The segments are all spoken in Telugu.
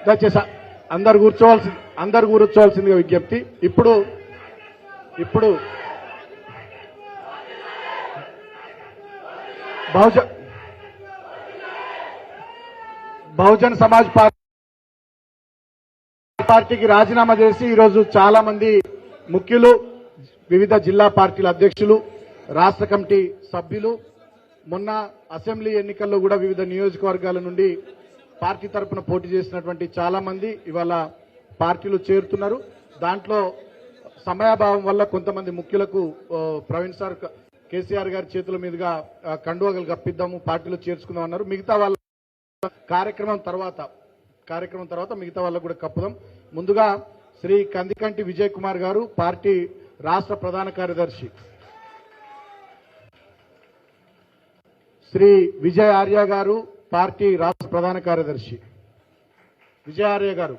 దయచేసి అందరు కూర్చోవాల్సిందిగా విజ్ఞప్తి. ఇప్పుడు బహుజన్ సమాజ్ పార్టీకి రాజీనామా చేసి ఈరోజు చాలా మంది ముఖ్యులు, వివిధ జిల్లా పార్టీల అధ్యక్షులు, రాష్ట్ర కమిటీ సభ్యులు, మొన్న అసెంబ్లీ ఎన్నికల్లో కూడా వివిధ నియోజకవర్గాల నుండి పార్టీ తరపున పోటీ చేసినటువంటి చాలా మంది ఇవాళ పార్టీలు చేరుతున్నారు. దాంట్లో సమయాభావం వల్ల కొంతమంది ముఖ్యులకు ప్రవీణ్ సార్, కేసీఆర్ గారి చేతుల మీదుగా కండువగలు కప్పిద్దాము, పార్టీలో చేర్చుకుందాం అన్నారు. మిగతా వాళ్ళ కార్యక్రమం తర్వాత మిగతా వాళ్ళకు కూడా కప్పుదాం. ముందుగా శ్రీ కందికంటి విజయ్ కుమార్ గారు, పార్టీ రాష్ట్ర ప్రధాన కార్యదర్శి, శ్రీ విజయ్ ఆర్య గారు, పార్టీ రాష్ట్ర ప్రధాన కార్యదర్శి. విజయ్ ఆర్య గారు,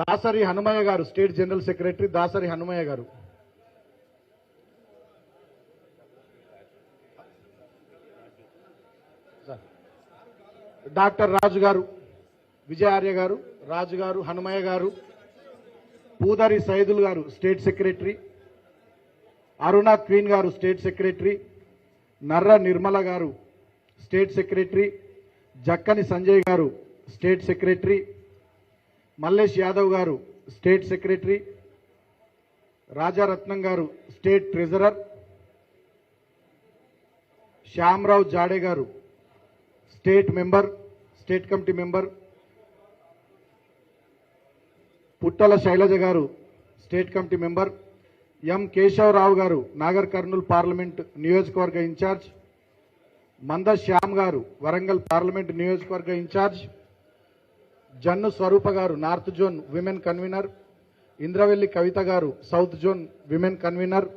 దాసరి హనుమయ్య గారు, state general secretary Dasari Hanumayya గారు, డాక్టర్ రాజు గారు, విజయ్ ఆర్య గారు, రాజు గారు, హనుమయ్య గారు, పూదరి సైదుల్ గారు స్టేట్ సెక్రటరీ, అరుణ క్వీన్ గారు స్టేట్ సెక్రటరీ, నర్ర నిర్మల గారు స్టేట్ సెక్రటరీ, జక్కని సంజయ్ గారు స్టేట్ సెక్రటరీ, మల్లేష్ యాదవ్ గారు స్టేట్ సెక్రటరీ, రాజారత్నం గారు state treasurer, Shyamarao Jade garu state committee member, Puttala Sailaja garu state committee member, M Keshavarao garu Nagar Kurnool parliament నియోజకవర్గ ఇన్ఛార్జ్, మంద శ్యామ్ గారు వరంగల్ పార్లమెంట్ నియోజకవర్గ incharge, Jannu Swaroopa garu north zone women convener, Indravelli Kavitha garu south zone women convener,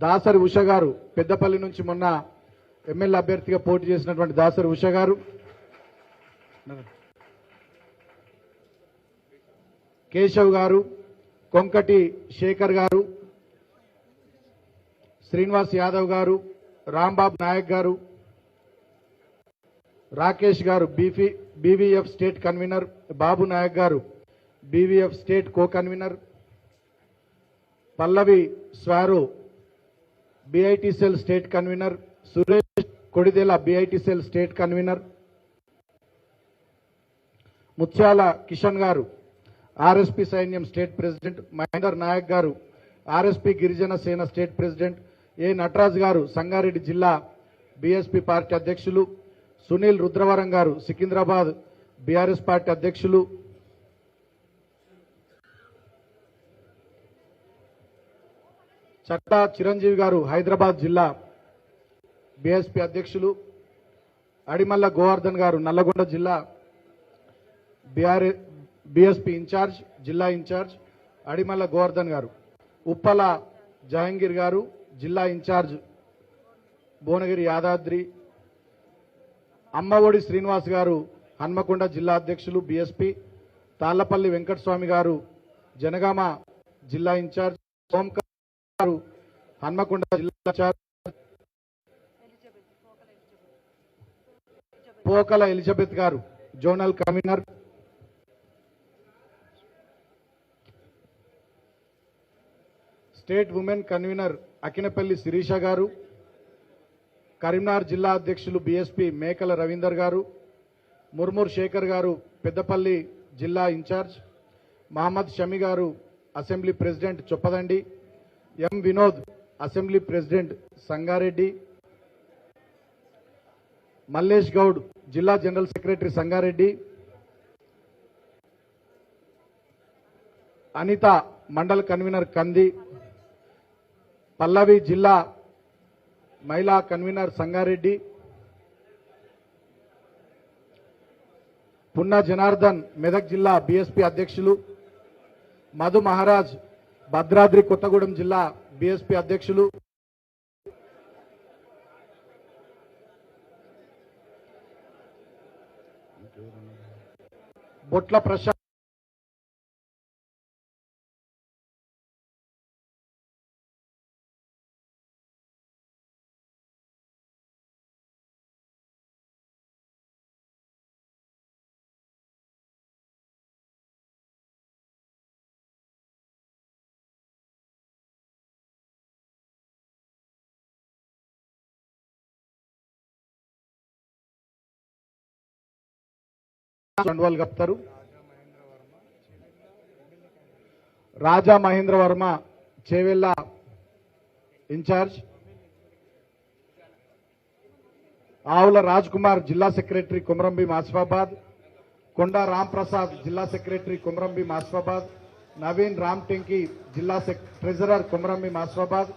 Dasari Usha garu Peddapalli నుంచి మొన్న ఎమ్మెల్యే అభ్యర్థిగా పోటీ చేసినటువంటి దాసరి ఉష గారు, కేశవ్ గారు, కొంకటి శేఖర్ గారు, శ్రీనివాస్ యాదవ్ గారు, Rambabu Naik garu, Rakesh garu BVF state convener, Babu Nayak garu BVF state co convener, Pallavi Swaro BIT cell state convener, Suresh Kodidela BIT cell state convener, Mutyala Kishan గారు ఆర్ఎస్పీ సైన్యం స్టేట్ ప్రెసిడెంట్, మహేందర్ నాయక్ గారు ఆర్ఎస్పీ గిరిజన సేన స్టేట్ ప్రెసిడెంట్, ఏ నటరాజ్ గారు సంగారెడ్డి జిల్లా బీఎస్పీ పార్టీ అధ్యక్షులు, సునీల్ రుద్రవరం గారు సికింద్రాబాద్ బీఆర్ఎస్ పార్టీ అధ్యక్షులు, చట్టా చిరంజీవి గారు హైదరాబాద్ జిల్లా బీఎస్పీ అధ్యక్షులు, అడిమల్ల గోవర్ధన్ గారు నల్లగొండ జిల్లా బీఎస్పీ ఇన్ఛార్జ్, జిల్లా ఇన్ఛార్జ్ అడిమల్ల గోవర్ధన్ గారు, ఉప్పల జహంగీర్ గారు జిల్లా ఇన్ఛార్జ్ భువనగిరి యాదాద్రి, అమ్మఒడి శ్రీనివాస్ గారు హన్మకొండ జిల్లా అధ్యక్షులు బీఎస్పీ, తాళ్లపల్లి వెంకటస్వామి గారు జనగామ జిల్లా ఇన్ఛార్జ్, ఓంకార్ గారు హన్మకొండ జిల్లా incharge, Pokala Elizabeth garu zonal convener, state women convener Akinapalli Sirisha garu, Karimnagar జిల్లా అధ్యక్షులు బీఎస్పీ మేకల రవీందర్ గారు, ముర్మూర్ శేఖర్ గారు పెద్దపల్లి జిల్లా incharge, Mohammed Shami garu assembly president Choppadandi, M Vinod assembly president Sangareddy, Mallesh Goud జిల్లా general secretary Sangareddy, Anitha mandal convener Kandi, Pallavi జిల్లా మహిళా కన్వీనర్ సంగారెడ్డి, పున్నా జనార్దన్ మెదక్ జిల్లా బీఎస్పీ అధ్యక్షులు, మధు మహారాజ్ భద్రాద్రి కొత్తగూడెం జిల్లా బీఎస్పీ అధ్యక్షులు, బొట్ల ప్రశాంత్ కండువాలు కప్తారు. రాజా మహేంద్ర వర్మ చేవెళ్ళ ఇన్ఛార్జ్, ఆవుల రాజ్ కుమార్ జిల్లా సెక్రటరీ కుమరంభీం ఆసిఫాబాద్, కొండా రామ్ ప్రసాద్ జిల్లా సెక్రటరీ కుమరంభీం ఆసిఫాబాద్, నవీన్ రామ్ టెంకి జిల్లా ట్రెజరర్ కుమరంభీం ఆసిఫాబాద్,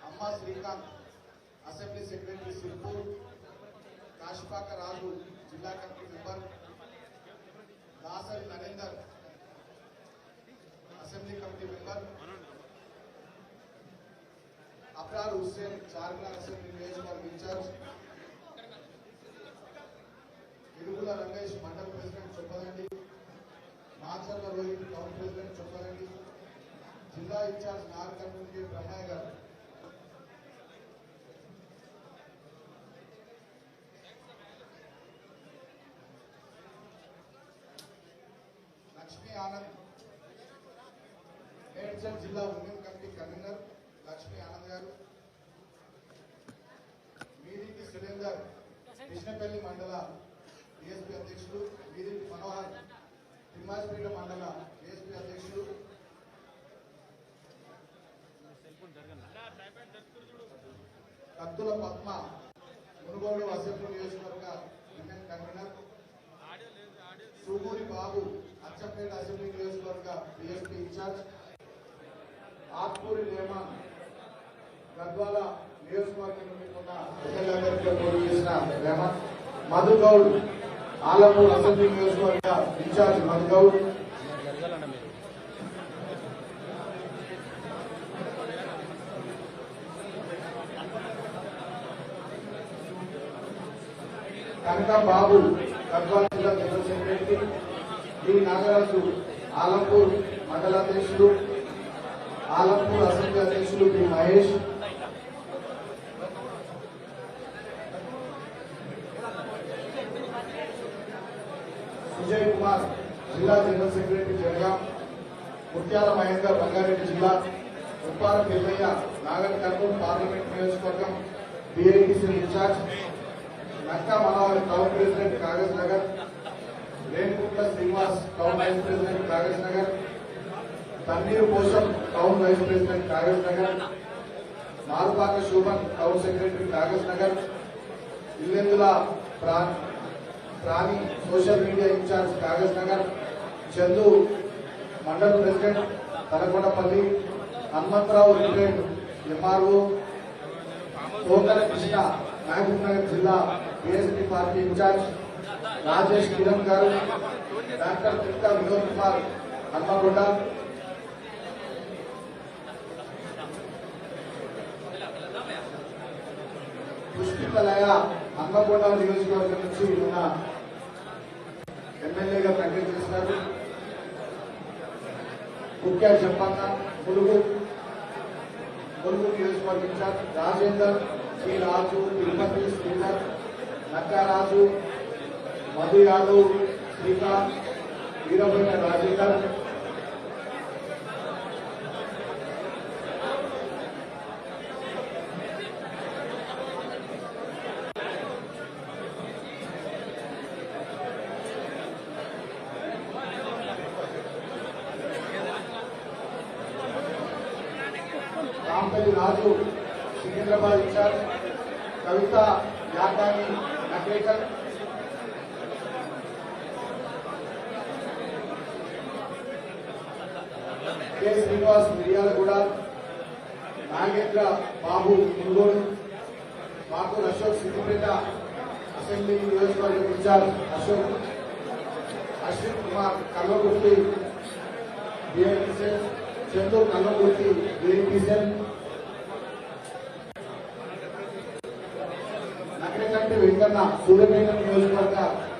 అమ్మా శ్రీకాంత్ అసెంబ్లీ సెక్రటరీ సిర్పూర్, కాశిపాక రాజు జిల్లా committee member, Dasari Narender assembly committee member, Abrar Hussain Charminar assembly నియోజకవర్గ ఇన్ఛార్జ్, ఇరుగుల రంగేష్ మండల president Choppadandi, Macherla Rohit town president Choppadandi, జిల్లా ఇన్ఛార్జ్ నార్ కమ్యూనిటీ బ్రహ్మయ్య గారు, లక్ష్మీ ఆనంద్ మేడ్చల్ జిల్లా women committee convener Lakshmi Anand గారు, మీదికి సురేందర్ కృష్ణపల్లి మండల డిఎస్పీ అధ్యక్షులు, మీదికి మనోహర్ తిమ్మాజిపేట మండల డిఎస్పీ అధ్యక్షులు, కత్తుల పద్మ మునుగోడు అసెంబ్లీ నియోజకవర్గ women convener, Suguri Babu Achampet assembly నియోజకవర్గ డిఎస్పీ ఇన్ఛార్జ్, ఆత్మూరి లేమాన్ గద్వాల నియోజకవర్గం నుండి ఉన్న ఎమ్మెల్యేగా పోటీ చేసిన రేమన్, మధుగౌడ్ ఆలమూరు అసెంబ్లీ నియోజకవర్గ ఇన్ఛార్జ్ మధుగౌడ్, కనకం బాబు గద్వాల జిల్లా general secretary, D Nagaraju Alampur మండలాధ్యక్షులు, ఆలంపూర్ అసెంబ్లీ అధ్యక్షులు పి మహేష్, సుజయ్ కుమార్ జిల్లా జనరల్ సెక్రటరీ జనగాం, ముత్యాల మహేందర్ రంగారెడ్డి జిల్లా, ఉప్పార పిల్లయ్య నాగర్ కర్నూలు పార్లమెంట్ నియోజకవర్గం BITC incharge, Nakka Manohar town president Kagaz Nagar, Renukuntla Srinivas town vice president Kagaz Nagar, Tanniru కోసం town vice president Kagaz Nagar, Marupaka Shobhan town secretary Kagaz Nagar, Illendula Prani social media incharge Kagaz Nagar, Chandu మండల president Talakondapalli, Hanumantharao retired MRO, Kokala Krishna Mahabub Nagar జిల్లా BSP party incharge, Rajesh Kiran garu, doctor తిక్క వినోద్ కుమార్ హన్మకొండ, పుష్పితలయ హన్మకొండ నియోజకవర్గం నుంచి ఉన్న ఎమ్మెల్యేగా ప్రకటన చేసినారు. ముఖ్య చెప్పన్న ములుగు నియోజకవర్గం ఇన్ఛార్జ్ రాజేందర్, శ్రీ రాజు, తిరుపతి శ్రీధర్, నక్కారాజు, మధు యాదవ్, శ్రీకాంత్, వీరభైన రాజేందర్, రాంపల్లి రాజు సికింద్రాబాద్ ఇన్ఛార్జ్, కవిత యాదాని నక్రేకర్, కె శ్రీనివాస్ మిర్యాలగూడ, నాగేంద్ర బాబు మునుగోడు, మాకూర్ అశోక్ సిద్దిపేట అసెంబ్లీ నియోజకవర్గం ఇన్ఛార్జ్ అశోక్, అశ్విన్ కుమార్ కల్వకుర్తి బిఐటిసెల్, చందు కల్వకుర్తి బిఐటిసెల్, నగరకంటి వెంకన్న సూర్యపేట నియోజకవర్గ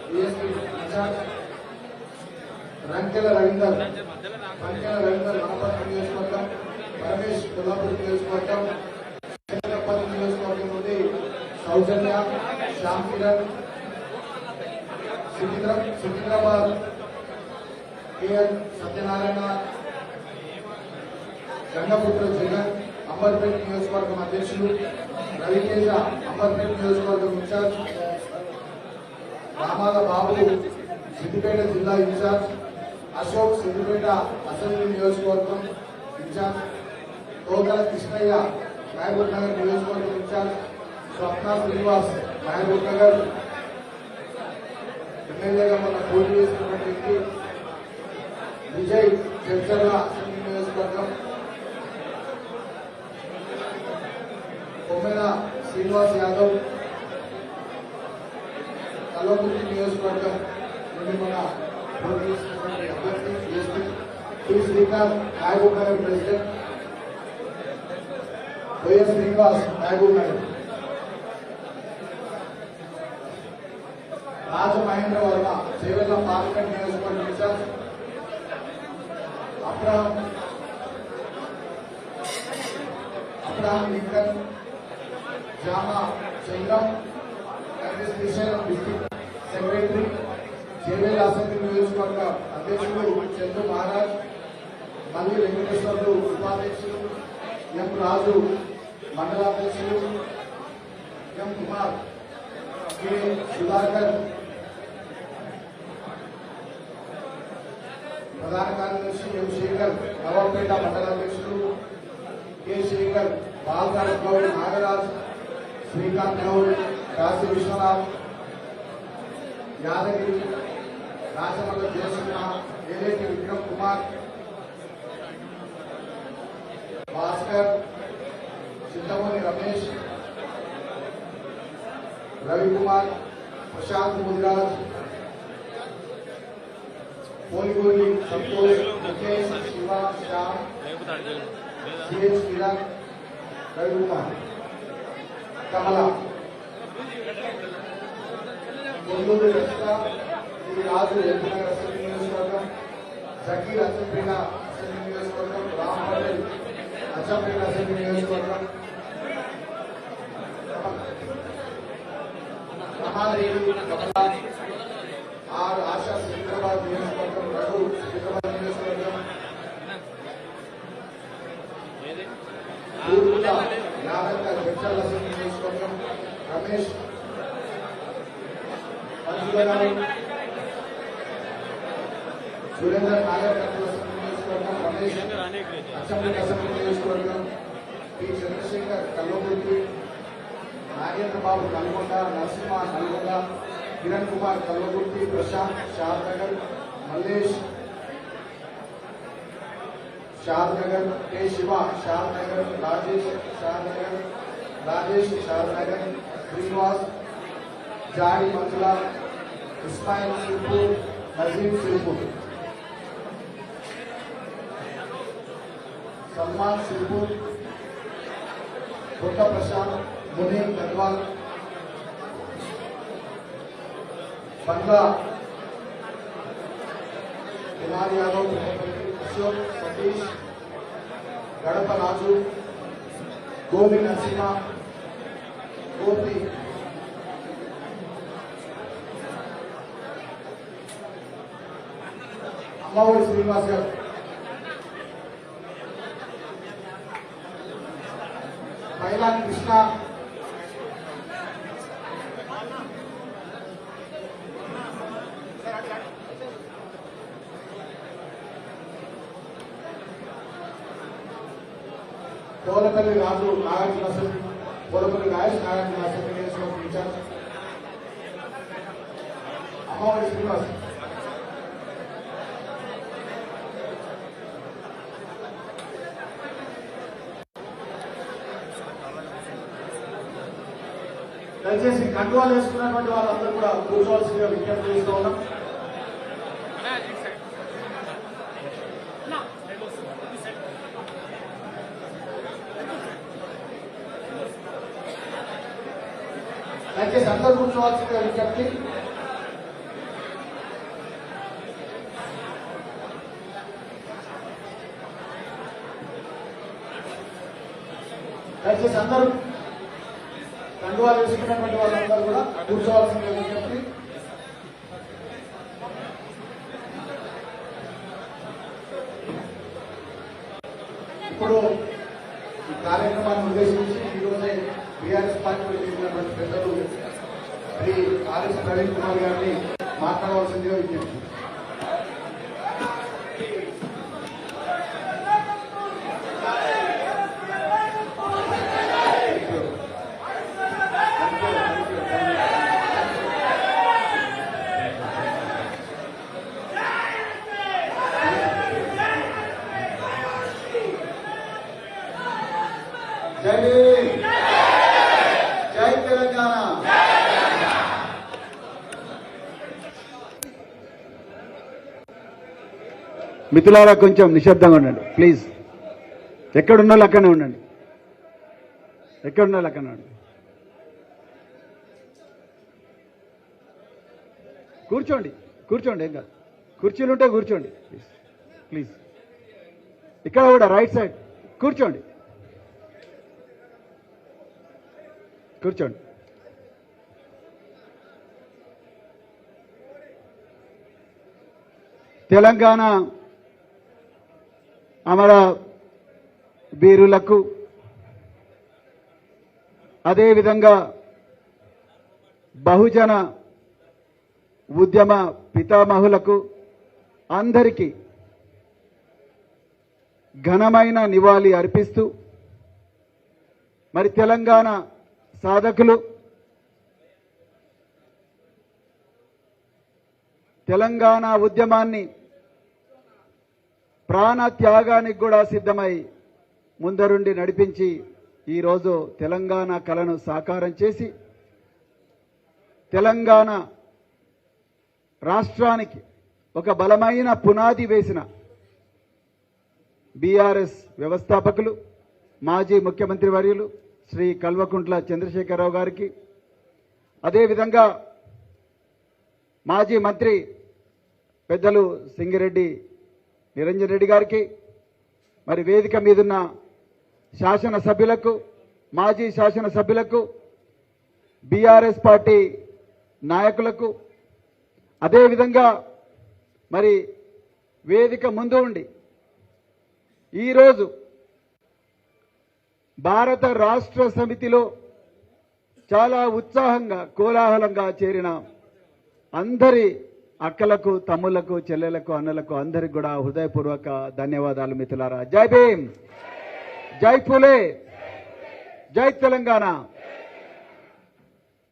బిఎస్పీ ఇన్ఛార్జ్, రంకెల రవీందర్ వనపర్తి నియోజకవర్గం, రమేష్ కొల్లాపూర్ నియోజకవర్గం, చంద్రపల్లి నియోజకవర్గం నుండి సౌజన్య, శ్యామ్ కిరణ్, సికింద్రాబాద్ కేఎల్ సత్యనారాయణ, గంగపుత్ర జగన్ అంబర్పేట నియోజకవర్గం అధ్యక్షులు, రవితేజ అంబర్పేట నియోజకవర్గం ఇన్ఛార్జ్, రామాల బాబు సిద్దిపేట జిల్లా ఇన్ఛార్జ్ అశోక్, సిద్దిపేట అసెంబ్లీ నియోజకవర్గం ఇన్ఛార్జ్ తోకల కృష్ణయ్య, మహబూబ్ నగర్ నియోజకవర్గం ఇన్ఛార్జ్ స్వప్న శ్రీనివాస్, మహబూబ్ నగర్ ఎమ్మెల్యేగా మన పోటీ చేసినటువంటి వ్యక్తి విజయ్, చర్చల అసెంబ్లీ నియోజకవర్గం కొమ్మెల శ్రీనివాస్ యాదవ్, కల్వకుర్తి నియోజకవర్గం నుండి మన పోటీ చేసినటువంటి అభ్యర్థి T Srikanth, Mahabub Nagar president YS Srinivas, Mahabub Nagar Rajamahendra Varma, Chevella parliament నియోజకవర్గం incharge Abraham Lincoln, Jama Chandram, administration district secretary, Chevella assembly నియోజకవర్గ అధ్యక్షుడు చంద్రు మహారాజ్, మల్లి వెంకటేశ్వర్లు ఉపాధ్యక్షులు, ఎం రాజు మండలాధ్యక్షులు, ఎం కుమార్, కె సుధాకర్ ప్రధాన కార్యదర్శి, ఎం శేఖర్ నవాబ్పేట మండలాధ్యక్షులు, కె శేఖర్, బాలరాజ్ గౌడ్, నాగరాజ్, శ్రీకాంత్ గౌడ్, కాశీ విశ్వనాథ్, యాదగిరి, రాజమల్ల జయసింహ, ఏలేటి విక్రమ్ కుమార్, భాస్కర్, చింతమణి రమేష్, రవికుమార్, ప్రశాంత్ ముదిరాజ్, పోలిగోలి సంతోష్, ముఖేష్, శివ, శ్యామ్, సిహెచ్ కిరణ్, రవికుమార్, కమల, కొల్లూరు రక్షిత, శ్రీ రాజు ఎల్బీనగర్ అసెంబ్లీ నియోజకవర్గం, జకీర్ అచ్చంపేట అసెంబ్లీ నియోజకవర్గం, రామ్ పటేల్ అచ్చంపేట అసెంబ్లీ నియోజకవర్గం, రమాదేవి కమల, ఆర్ ఆశా సికింద్రాబాద్ నియోజకవర్గం, రఘు సికింద్రాబాద్ నియోజకవర్గం, యాదక్క జడ్చల్ అసెంబ్లీ నియోజకవర్గం, రమేష్ పంచులగారు, సురేందర్ నాగర్ కర్నూలు అసెంబ్లీ నియోజకవర్గం, రమేష్ అసెంబ్లీ నియోజకవర్గం, పి చంద్రశేఖర్ కల్వకుర్తి, నాగేంద్ర బాబు నల్గొండ, నరసింహ నల్గొండ, కిరణ్ కుమార్ కల్వకుర్తి, ప్రశాంత్ షాద్నగర్, మల్లేష్ షాద్నగర్, కె శివ షాద్నగర్, రాజేష్ షాద్నగర్, రాజేష్ షాద్నగర్, శ్రీనివాస్, జాడి మంజుల, ఇస్మాయిల్ సిర్పూర్, నజీం సిర్పూర్, సల్మాన్ సిర్పూర్, కొత్త ప్రశాంత్, మునీర్ గద్వాల్, బంగ్లా కుమార్ యాదవ్, అశోక్ సతీష్, గడప రాజు, గోపి నరసింహ, గోపి, అమ్మఒడి శ్రీనివాస్ గారు, మైలాన్ కృష్ణ, పోలపల్లి రాజు నాగార్జున అసెంబ్లీ, పోలపల్లి రాజేష్ నాగార్జున అసెంబ్లీ నియోజకవర్గం ఇన్ఛార్జ్, అమ్మఒడి శ్రీనివాస్, దయచేసి కండువాలు వేసుకున్నటువంటి వాళ్ళందరూ కూడా కూర్చోవలసిందిగా విజ్ఞప్తి చేస్తూ ఉన్నాం. దయచేసి అందరూ కూర్చోవాల్సిందిగా విజ్ఞప్తి. దయచేసి అందరూ కండువాలు వేసుకున్నటువంటి వాళ్ళందరూ కూడా కూర్చోవాల్సిందిగా విజ్ఞప్తి. ఇప్పుడు ఈ కార్యక్రమాన్ని ఉద్దేశించి ఈరోజే బీఆర్ఎస్ పార్టీలో చేసినటువంటి పెద్దలు శ్రీ ఆర్ఎస్ ప్రవీణ్ కుమార్ గారిని మాట్లాడవలసిందిగా విజ్ఞప్తి. జై భీమ్, జై తెలంగాణ. మిత్రులారా కొంచెం నిశ్శబ్దంగా ఉండండి ప్లీజ్. ఎక్కడున్న వాళ్ళు అక్కడనే ఉండండి, ఎక్కడున్న వాళ్ళు అక్కడనే ఉండండి. కూర్చోండి కూర్చోండి, ఏం కాదు. కుర్చీలు ఉంటే కూర్చోండి ప్లీజ్ ప్లీజ్. ఇక్కడ కూడా రైట్ సైడ్ కూర్చోండి కూర్చోండి. తెలంగాణ అమర వీరులకు, అదేవిధంగా బహుజన ఉద్యమ పితామహులకు అందరికీ ఘనమైన నివాళి అర్పిస్తూ, మరి తెలంగాణ సాధకులు, తెలంగాణ ఉద్యమాన్ని ప్రాణ త్యాగానికి కూడా సిద్ధమై ముందరుండి నడిపించి ఈరోజు తెలంగాణ కలను సాకారం చేసి తెలంగాణ రాష్ట్రానికి ఒక బలమైన పునాది వేసిన బీఆర్ఎస్ వ్యవస్థాపకులు, మాజీ ముఖ్యమంత్రి వర్యులు శ్రీ కల్వకుంట్ల చంద్రశేఖరరావు గారికి, అదేవిధంగా మాజీ మంత్రి పెద్దలు సింగిరెడ్డి నిరంజన్ రెడ్డి గారికి, మరి వేదిక మీదున్న శాసనసభ్యులకు, మాజీ శాసనసభ్యులకు, బీఆర్ఎస్ పార్టీ నాయకులకు, అదేవిధంగా మరి వేదిక ముందు ఉండి ఈరోజు భారత రాష్ట్ర సమితిలో చాలా ఉత్సాహంగా కోలాహలంగా చేరిన అందరి అక్కలకు, తమ్ముళ్లకు, చెల్లెలకు, అన్నలకు అందరికి కూడా హృదయపూర్వక ధన్యవాదాలు మిత్రులారా. జై భీమ్, జై ఫూలే, జై తెలంగాణ.